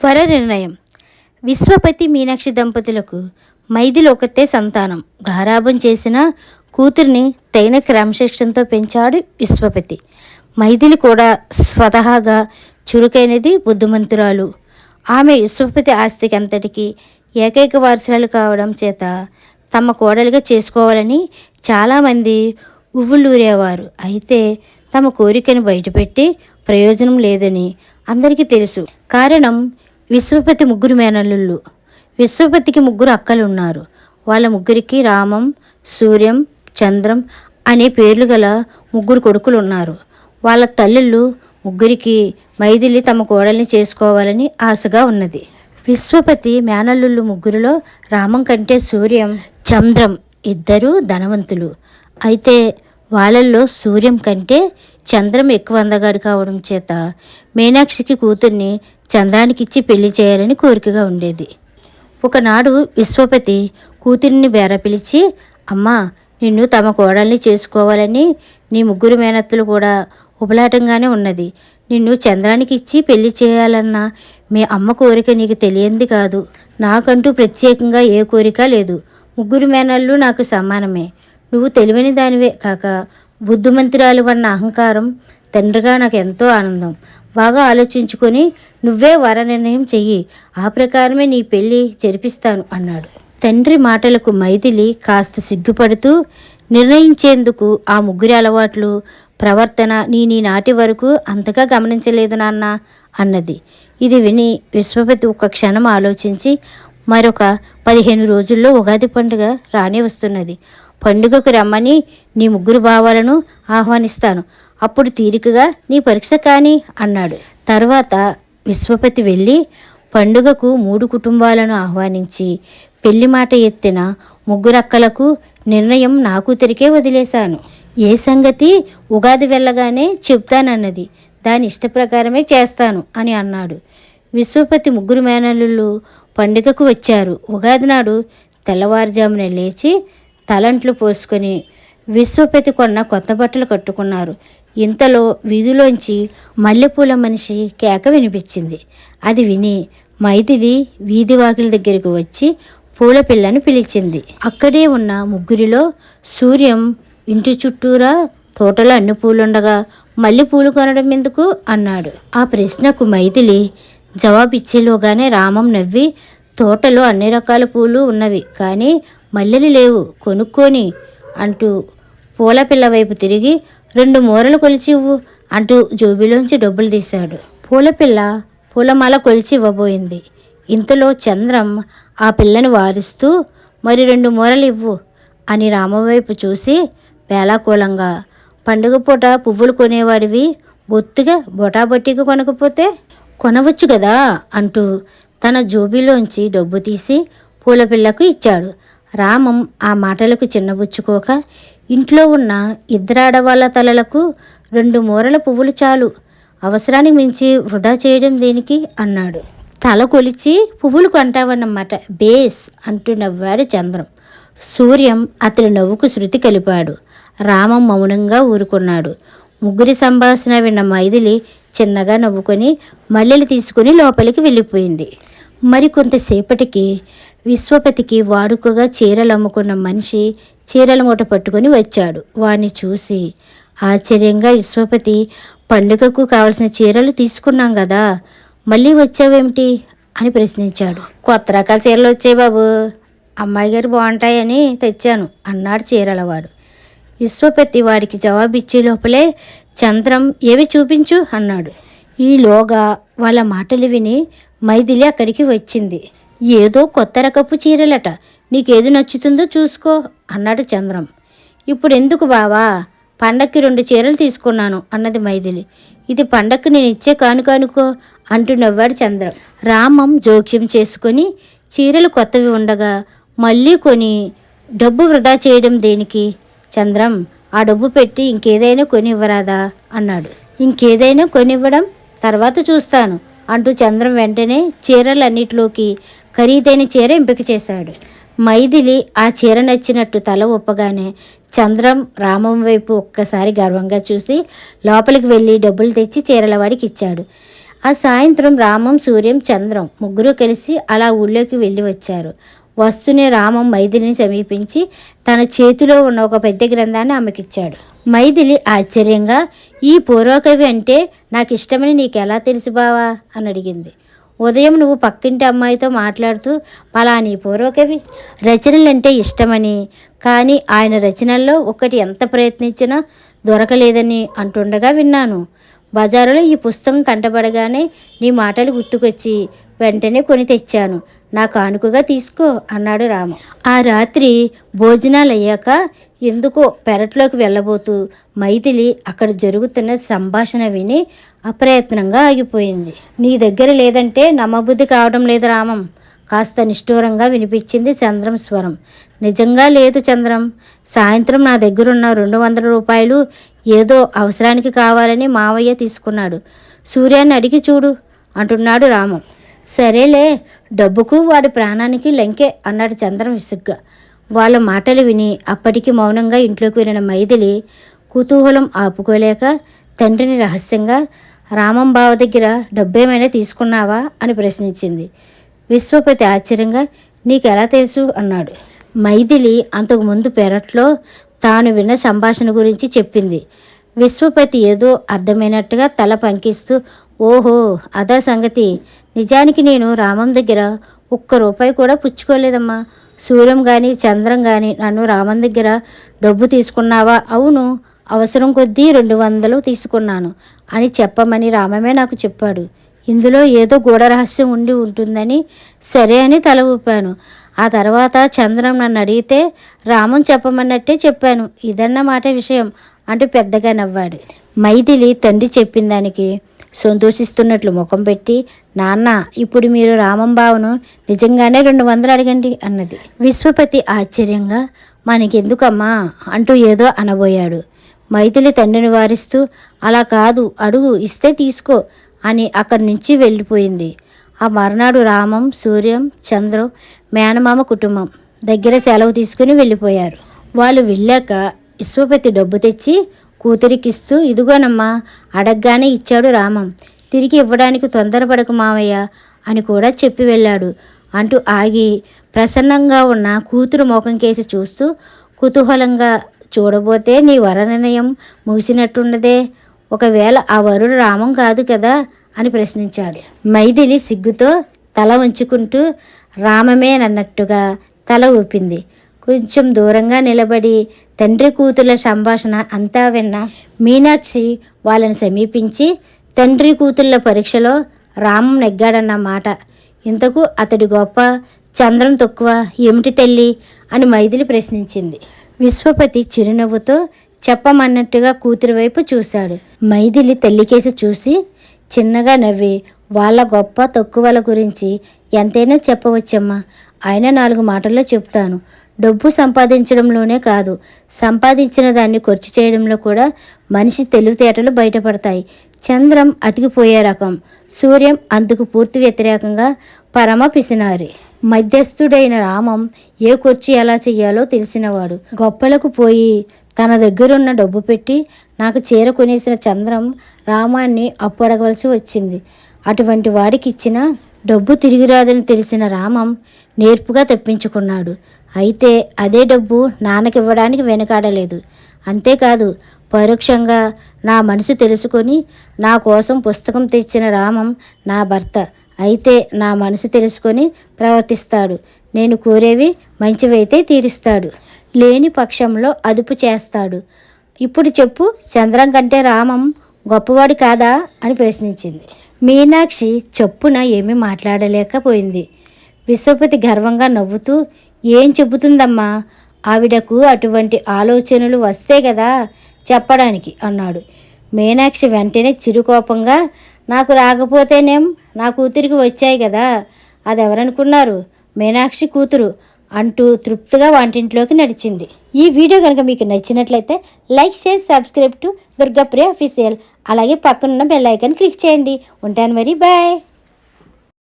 వర నిర్ణయం. విశ్వపతి మీనాక్షి దంపతులకు మైథిలి ఒకతే సంతానం. గారాబం చేసిన కూతురిని తగిన క్రమశిక్షణతో పెంచాడు విశ్వపతి. మైథిలి కూడా స్వతహాగా చురుకైనది, బుద్ధిమంతురాలు. ఆమె విశ్వపతి ఆస్తికి అంతటికీ ఏకైక వారసురాలు కావడం చేత తమ కోడలిగా చేసుకోవాలని చాలామంది ఉవ్వులూరేవారు. అయితే తమ కోరికను బయటపెట్టి ప్రయోజనం లేదని అందరికీ తెలుసు. కారణం, విశ్వపతి ముగ్గురు మేనల్లుళ్ళు. విశ్వపతికి ముగ్గురు అక్కలున్నారు. వాళ్ళ ముగ్గురికి రామం, సూర్యం, చంద్రం అనే పేర్లు గల ముగ్గురు కొడుకులు ఉన్నారు. వాళ్ళ తల్లుళ్ళు ముగ్గురికి మైథిలి తమ కోడల్ని చేసుకోవాలని ఆశగా ఉన్నది. విశ్వపతి మేనల్లుళ్ళు ముగ్గురిలో రామం కంటే సూర్యం, చంద్రం ఇద్దరు ధనవంతులు. అయితే వాళ్ళల్లో సూర్యం కంటే చంద్రం ఎక్కువ అందగాడు కావడం చేత మీనాక్షికి కూతుర్ని చంద్రానికిచ్చి పెళ్లి చేయాలని కోరికగా ఉండేది. ఒకనాడు విశ్వపతి కూతురిని బేర పిలిచి, అమ్మా, నిన్ను తమ కోడల్ని చేసుకోవాలని నీ ముగ్గురు మేనత్తులు కూడా ఉబలాటంగానే ఉన్నది. నిన్ను చంద్రానికి ఇచ్చి పెళ్లి చేయాలన్న మీ అమ్మ కోరిక నీకు తెలియంది కాదు. నాకంటూ ప్రత్యేకంగా ఏ కోరిక లేదు. ముగ్గురు మేనళ్ళు నాకు సమానమే. నువ్వు తెలివైన దానివే కాక బుద్ధిమంతురాలు అన్న అహంకారం తండ్రిగా నాకు ఎంతో ఆనందం. బాగా ఆలోచించుకొని నువ్వే వర నిర్ణయం చెయ్యి. ఆ ప్రకారమే నీ పెళ్ళి జరిపిస్తాను అన్నాడు. తండ్రి మాటలకు మైథిలి కాస్త సిగ్గుపడుతూ, నిర్ణయించేందుకు ఆ ముగ్గురి అలవాట్లు, ప్రవర్తన నీ నాటి వరకు అంతగా గమనించలేదు నాన్న అన్నది. ఇది విని విశ్వపతి ఒక్క క్షణం ఆలోచించి, మరొక 15 రోజుల్లో ఉగాది పండుగ రానే వస్తున్నది. పండుగకు రమ్మని నీ ముగ్గురు భావాలను ఆహ్వానిస్తాను. అప్పుడు తీరికగా నీ పరీక్ష కాని అన్నాడు. తర్వాత విశ్వపతి వెళ్ళి పండుగకు 3 కుటుంబాలను ఆహ్వానించి పెళ్లి మాట ఎత్తిన ముగ్గురక్కలకు నిర్ణయం నా కూతురికే వదిలేశాను. ఏ సంగతి ఉగాది వెళ్ళగానే చెప్తానన్నది. దాని ఇష్టప్రకారమే చేస్తాను అని అన్నాడు. విశ్వపతి ముగ్గురు మేనల్లుళ్ళు పండుగకు వచ్చారు. ఉగాది నాడు తెల్లవారుజామున లేచి తలంట్లు పోసుకొని విశ్వపతి కొన్న కొత్త బట్టలు కట్టుకున్నారు. ఇంతలో వీధిలోంచి మల్లెపూల మనిషి కేక వినిపించింది. అది విని మైథిలి వీధి వాకిలి దగ్గరకు వచ్చి పూల పిల్లను పిలిచింది. అక్కడే ఉన్న ముగ్గురిలో సూర్యం ఇంటి చుట్టూరా తోటలో అన్ని పూలుండగా మళ్ళీ పూలు కొనడం ఎందుకు అన్నాడు. ఆ ప్రశ్నకు మైథిలి జవాబిచ్చేలోగానే రామం నవ్వి, తోటలో అన్ని రకాల పూలు ఉన్నవి కానీ మల్లెలు లేవు, కొనుక్కొని అంటూ పూల పిల్ల వైపు తిరిగి 2 మూరలు కొలిచి ఇవ్వు అంటూ జోబీలోంచి డబ్బులు తీశాడు. పూలపిల్ల పూలమాల కొలిచి ఇవ్వబోయింది. ఇంతలో చంద్రం ఆ పిల్లని వారిస్తూ, మరి 2 మూరలు ఇవ్వు అని రామం వైపు చూసి వేలాకూలంగా, పండుగ పూట పువ్వులు కొనేవాడివి బొత్తుగా బొటాబొట్టిగా కొనకపోతే కొనవచ్చు కదా అంటూ తన జోబీలోంచి డబ్బు తీసి పూలపిల్లకు ఇచ్చాడు. రామం ఆ మాటలకు చిన్నబుచ్చుకోక, ఇంట్లో ఉన్న 2 ఆడవాళ్ళ తలలకు 2 మూరల పువ్వులు చాలు, అవసరానికి మించి వృధా చేయడం దేనికి అన్నాడు. తల కొలిచి పువ్వులు కొంటావన్నమాట, బేస్ అంటూ నవ్వాడు చంద్రం. సూర్యం అతడి నవ్వుకు శృతి కలిపాడు. రామం మౌనంగా ఊరుకున్నాడు. ముగ్గురి సంభాషణ విన్న మైథిలి చిన్నగా నవ్వుకొని మల్లెలు తీసుకుని లోపలికి వెళ్ళిపోయింది. మరికొంతసేపటికి విశ్వపతికి వాడుకగా చీరలు అమ్ముకున్న మనిషి చీరల మూట పట్టుకొని వచ్చాడు. వాణ్ణి చూసి ఆశ్చర్యంగా, విశ్వపతి, పండుగకు కావలసిన చీరలు తీసుకున్నాం కదా, మళ్ళీ వచ్చావేమిటి అని ప్రశ్నించాడు. కొత్త రకాల చీరలు వచ్చాయి బాబు, అమ్మాయి గారు బాగుంటాయని తెచ్చాను అన్నాడు చీరలవాడు. విశ్వపతి వాడికి జవాబిచ్చే లోపలే చంద్రం ఏవి చూపించు అన్నాడు. ఈలోగా వాళ్ళ మాటలు విని మైథిలి అక్కడికి వచ్చింది. ఏదో కొత్త రకపు చీరలట, నీకేది నచ్చుతుందో చూసుకో అన్నాడు చంద్రం. ఇప్పుడు ఎందుకు బావా, పండక్కి 2 చీరలు తీసుకున్నాను అన్నది మైథిలి. ఇది పండక్కి నేను ఇచ్చే కానుకో అంటూ నవ్వాడు చంద్రం. రామం జోక్యం చేసుకొని, చీరలు కొత్తవి ఉండగా మళ్ళీ కొని డబ్బు వృధా చేయడం దేనికి చంద్రం, ఆ డబ్బు పెట్టి ఇంకేదైనా కొనివ్వరాదా అన్నాడు. ఇంకేదైనా కొనివ్వడం తర్వాత చూస్తాను అంటూ చంద్రం వెంటనే చీరలన్నిటిలోకి ఖరీదైన చీర ఎంపిక చేశాడు. మైథిలి ఆ చీర నచ్చినట్టు తల ఒప్పగానే చంద్రం రామం వైపు ఒక్కసారి గర్వంగా చూసి లోపలికి వెళ్ళి డబ్బులు తెచ్చి చీరలవాడికి ఇచ్చాడు. ఆ సాయంత్రం రామం, సూర్యం, చంద్రం ముగ్గురు కలిసి అలా ఊళ్ళోకి వెళ్ళి వచ్చారు. వస్తూనే రామం మైథిలిని సమీపించి తన చేతిలో ఉన్న ఒక పెద్ద గ్రంథాన్ని ఆమెకిచ్చాడు. మైథిలి ఆశ్చర్యంగా, ఈ పూర్వకవి అంటే నాకు ఇష్టమని నీకెలా తెలుసు బావా అని అడిగింది. ఉదయం నువ్వు పక్కింటి అమ్మాయితో మాట్లాడుతూ పలాని పూర్వకవి రచనలంటే ఇష్టమని, కానీ ఆయన రచనల్లో ఒకటి ఎంత ప్రయత్నించినా దొరకలేదని అంటుండగా విన్నాను. బజారులో ఈ పుస్తకం కంటపడగానే నీ మాటలు గుర్తుకొచ్చి వెంటనే కొని తెచ్చాను. నా కానుకగా తీసుకో అన్నాడు రామ. ఆ రాత్రి భోజనాలు అయ్యాక ఎందుకో పెరట్లోకి వెళ్ళబోతూ మైథిలి అక్కడ జరుగుతున్న సంభాషణ విని అప్రయత్నంగా ఆగిపోయింది. నీ దగ్గర లేదంటే నమ్మబుద్ధి కావడం లేదు రామం, కాస్త నిష్ఠూరంగా వినిపించింది చంద్రం స్వరం. నిజంగా లేదు చంద్రం. సాయంత్రం నా దగ్గరున్న 200 రూపాయలు ఏదో అవసరానికి కావాలని మావయ్య తీసుకున్నాడు. సూర్యాన్ని అడిగి చూడు అంటున్నాడు రామం. సరేలే, డబ్బుకు వాడి ప్రాణానికి లంకే అన్నాడు చంద్రం విసుగ్గా. వాళ్ళ మాటలు విని అప్పటికి మౌనంగా ఇంట్లోకి వెళ్ళిన మైథిలి కుతూహలం ఆపుకోలేక తండ్రిని రహస్యంగా, రామం బావ దగ్గర డబ్బేమైనా తీసుకున్నావా అని ప్రశ్నించింది. విశ్వపతి ఆశ్చర్యంగా, నీకెలా తెలుసు అన్నాడు. మైథిలి అంతకుముందు పెరట్లో తాను విన్న సంభాషణ గురించి చెప్పింది. విశ్వపతి ఏదో అర్థమైనట్టుగా తల పంకిస్తూ, ఓహో అదా సంగతి. నిజానికి నేను రామం దగ్గర ₹1 కూడా పుచ్చుకోలేదమ్మా. సూర్యం కానీ చంద్రం కానీ నన్ను రామం దగ్గర డబ్బు తీసుకున్నావా? అవును, అవసరం కొద్దీ 200 తీసుకున్నాను అని చెప్పమని రామమే నాకు చెప్పాడు. ఇందులో ఏదో గూఢరహస్యం ఉండి ఉంటుందని సరే అని తల ఊపాను. ఆ తర్వాత చంద్రం నన్ను అడిగితే రామం చెప్పమన్నట్టే చెప్పాను. ఇదన్నమాట విషయం అంటూ పెద్దగా నవ్వాడు. మైథిలి తండ్రి చెప్పిన దానికి సంతోషిస్తున్నట్లు ముఖం పెట్టి, నాన్న ఇప్పుడు మీరు రామం బావను నిజంగానే 200 అడగండి అన్నది. విశ్వపతి ఆశ్చర్యంగా, మనకెందుకమ్మా అంటూ ఏదో అనబోయాడు. మైథిలి తండ్రిని వారిస్తూ, అలా కాదు, అడుగు, ఇస్తే తీసుకో అని అక్కడి నుంచి వెళ్ళిపోయింది. ఆ మర్నాడు రామం, సూర్యం, చంద్రం మేనమామ కుటుంబం దగ్గర సెలవు తీసుకుని వెళ్ళిపోయారు. వాళ్ళు వెళ్ళాక విశ్వపతి డబ్బు తెచ్చి కూతురికిస్తూ, ఇదిగోనమ్మా అడగగానే ఇచ్చాడు రామం, తిరిగి ఇవ్వడానికి తొందరపడకు మావయ్య అని కూడా చెప్పి వెళ్ళాడు అంటూ ఆగి ప్రసన్నంగా ఉన్న కూతురు ముఖం కేసి చూస్తూ కుతూహలంగా, చూడబోతే నీ వర నిర్ణయం ముగిసినట్టున్నదే, ఒకవేళ ఆ వరుడు రామం కాదు కదా అని ప్రశ్నించాడు. మైథిలి సిగ్గుతో తల వంచుకుంటూ రామమేనన్నట్టుగా తల ఊపింది. కొంచెం దూరంగా నిలబడి తండ్రి కూతుర్ల సంభాషణ అంతా విన్న మీనాక్షి వాళ్ళని సమీపించి, తండ్రి కూతుళ్ళ పరీక్షలో రామం నెగ్గాడన్న మాట ఇంతకు అతడి గొప్ప, చంద్రం తక్కువ ఏమిటి తల్లి అని మైథిలి ప్రశ్నించింది. విశ్వపతి చిరునవ్వుతో చెప్పమన్నట్టుగా కూతురి వైపు చూశాడు. మైథిలి తల్లికేసి చూసి చిన్నగా నవ్వి, వాళ్ళ గొప్ప తక్కువల గురించి ఎంతైనా చెప్పవచ్చమ్మా, ఆయన 4 మాటల్లో చెప్తాను. డబ్బు సంపాదించడంలోనే కాదు, సంపాదించిన దాన్ని ఖర్చు చేయడంలో కూడా మనిషి తెలివితేటలు బయటపడతాయి. చంద్రం అతికిపోయే రకం, సూర్యం అందుకు పూర్తి వ్యతిరేకంగా పరమ పిసినారి. మధ్యస్థుడైన రామం ఏ ఖర్చు ఎలా చెయ్యాలో తెలిసినవాడు. గొప్పలకు పోయి తన దగ్గరున్న డబ్బు పెట్టి నాకు చీర కొనేసిన చంద్రం రామాన్ని అప్పు అడగవలసి వచ్చింది. అటువంటి వాడికి ఇచ్చిన డబ్బు తిరిగి రాదని తెలిసిన రామం నేర్పుగా తప్పించుకున్నాడు. అయితే అదే డబ్బు నాన్నకివ్వడానికి వెనకాడలేదు. అంతేకాదు, పరోక్షంగా నా మనసు తెలుసుకొని నా కోసం పుస్తకం తెచ్చిన రామం నా భర్త. అయితే నా మనసు తెలుసుకొని ప్రవర్తిస్తాడు. నేను కోరేవి మంచివైతే తీరుస్తాడు, లేని పక్షంలో అదుపు చేస్తాడు. ఇప్పుడు చెప్పు, చంద్రం కంటే రామం గొప్పవాడు కాదా అని ప్రశ్నించింది. మీనాక్షి చప్పున ఏమీ మాట్లాడలేకపోయింది. విశ్వపతి గర్వంగా నవ్వుతూ, ఏం చెబుతుందమ్మా, ఆవిడకు అటువంటి ఆలోచనలు వస్తే కదా చెప్పడానికి అన్నాడు. మీనాక్షి వెంటనే చిరుకోపంగా, నాకు రాకపోతేనేం, నా కూతురికి వచ్చాయి కదా, అదెవరనుకున్నారు, మీనాక్షి కూతురు అంటూ తృప్తిగా వంటింట్లోకి నడిచింది. ఈ వీడియో కనుక మీకు నచ్చినట్లయితే like, share, subscribe to Durgapriya official. అలాగే పక్కనున్న బెల్ ఐకాన్ క్లిక్ చేయండి. ఉంటాను మరి, బాయ్.